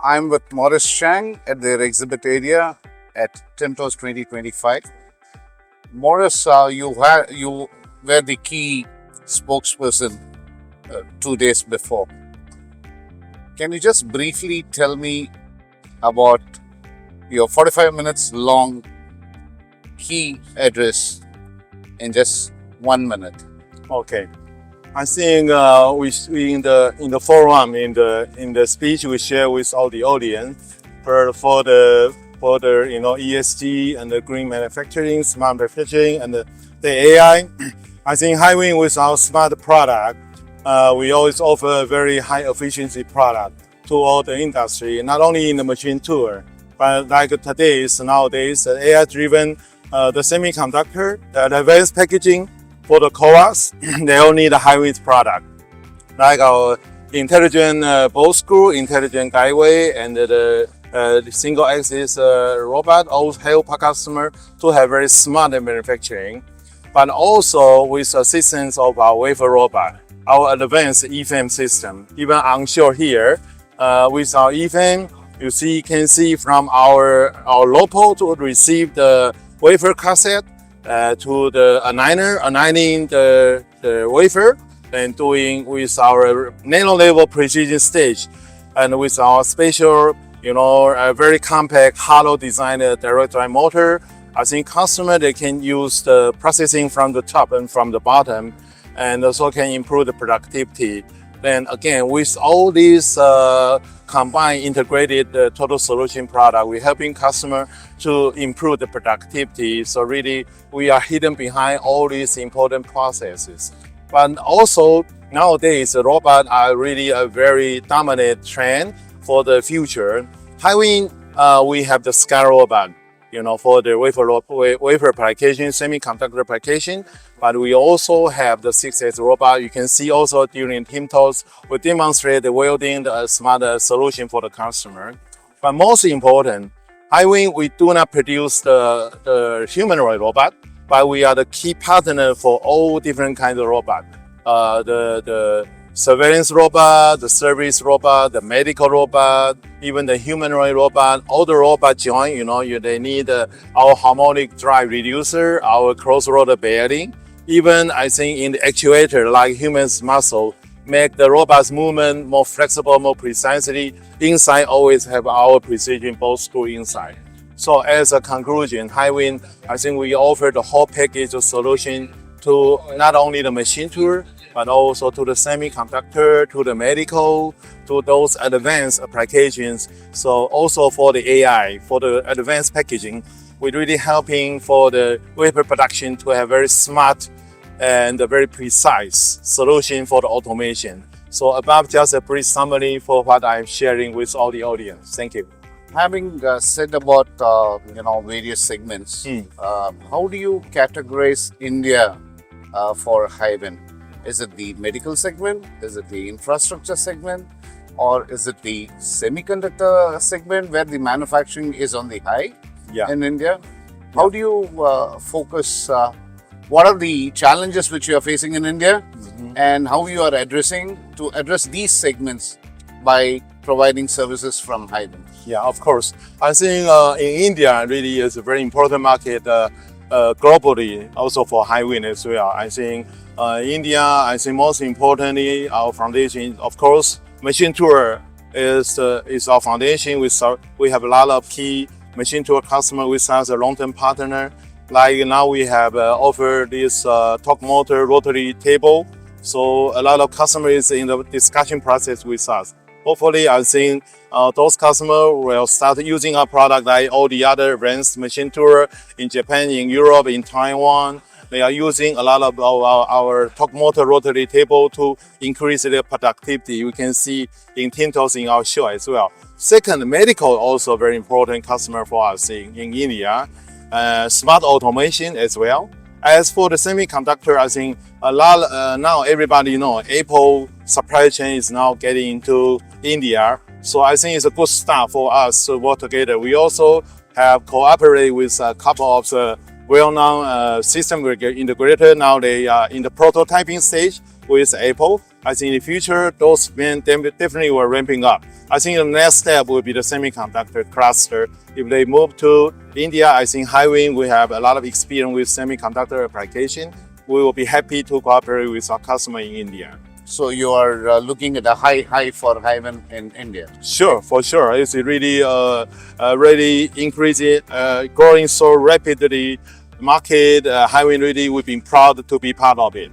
I'm with Maurice Chang at their exhibit area at TIMTOS 2025. Maurice, you were the key spokesperson 2 days before. Can you just briefly tell me about your 45 minutes long key address in just 1 minute? Okay, I think we in the forum in the speech we share with all the audience for the ESG and the green manufacturing, smart manufacturing, and the AI. I think HIWIN with our smart product, we always offer a very high efficiency product to all the industry, not only in the machine tool, but like nowadays, AI driven the semiconductor, the advanced packaging for the CoWAS, they all need a HIWIN product. Like our intelligent ball screw, intelligent guideway, and the single axis robot all help our customer to have very smart manufacturing. But also with assistance of our wafer robot, our advanced EFM system, even onshore here, with our EFM, you can see from our lopo to receive the wafer cassette to the aligning the wafer, and doing with our nano level precision stage, and with our special, very compact hollow designed direct drive motor. I think customer they can use the processing from the top and from the bottom, and also can improve the productivity. Then again, with all these combined integrated total solution product, we're helping customer to improve the productivity. So really, we are hidden behind all these important processes. But also nowadays, the robots are really a very dominant trend for the future. HIWIN, we have the Sky robot, for the wafer application, semiconductor application. But we also have the 6S robot. You can see also during TIMTOS, we demonstrate the welding, the smart solution for the customer. But most important, HIWIN, we do not produce the humanoid robot, but we are the key partner for all different kinds of robot. The surveillance robot, the service robot, the medical robot, even the humanoid robot, all the robot join, they need our harmonic drive reducer, our cross-rotor bearing. Even I think in the actuator, like human's muscle, make the robot's movement more flexible, more precisely. Inside always have our precision ball screw inside. So as a conclusion, HIWIN, I think we offer the whole package of solution to not only the machine tool, but also to the semiconductor, to the medical, to those advanced applications. So also for the AI, for the advanced packaging, we're really helping for the wafer production to have very smart and a very precise solution for the automation. So above just a brief summary for what I'm sharing with all the audience. Thank you. Having said about various segments, how do you categorize India for HIWIN? Is it the medical segment? Is it the infrastructure segment? Or is it the semiconductor segment where the manufacturing is on the high in India? How do you focus? What are the challenges which you are facing in India, and how you are address these segments by providing services from HIWIN? Yeah, of course. I think in India really is a very important market globally, also for HIWIN as well. I think India, I think most importantly, our foundation, of course, machine tool is our foundation. We have a lot of key machine tool customers with us as a long-term partner. Like now we have offered this torque motor rotary table. So a lot of customers in the discussion process with us. Hopefully, I think those customers will start using our product like all the other advanced machine tool in Japan, in Europe, in Taiwan. They are using a lot of our torque motor rotary table to increase their productivity. You can see in TIMTOS in our show as well. Second, medical also very important customer for us in India. Smart automation as well. As for the semiconductor, I think a lot now everybody know Apple supply chain is now getting into India. So I think it's a good start for us to work together. We also have cooperated with a couple of well-known system integrator. Now they are in the prototyping stage with Apple. I think in the future, those definitely were ramping up. I think the next step will be the semiconductor cluster. If they move to India, I think HIWIN, we have a lot of experience with semiconductor application. We will be happy to cooperate with our customer in India. So you are looking at a high for HIWIN in India. Sure, for sure. It's really increasing, growing so rapidly. Market, HIWIN really, we've been proud to be part of it.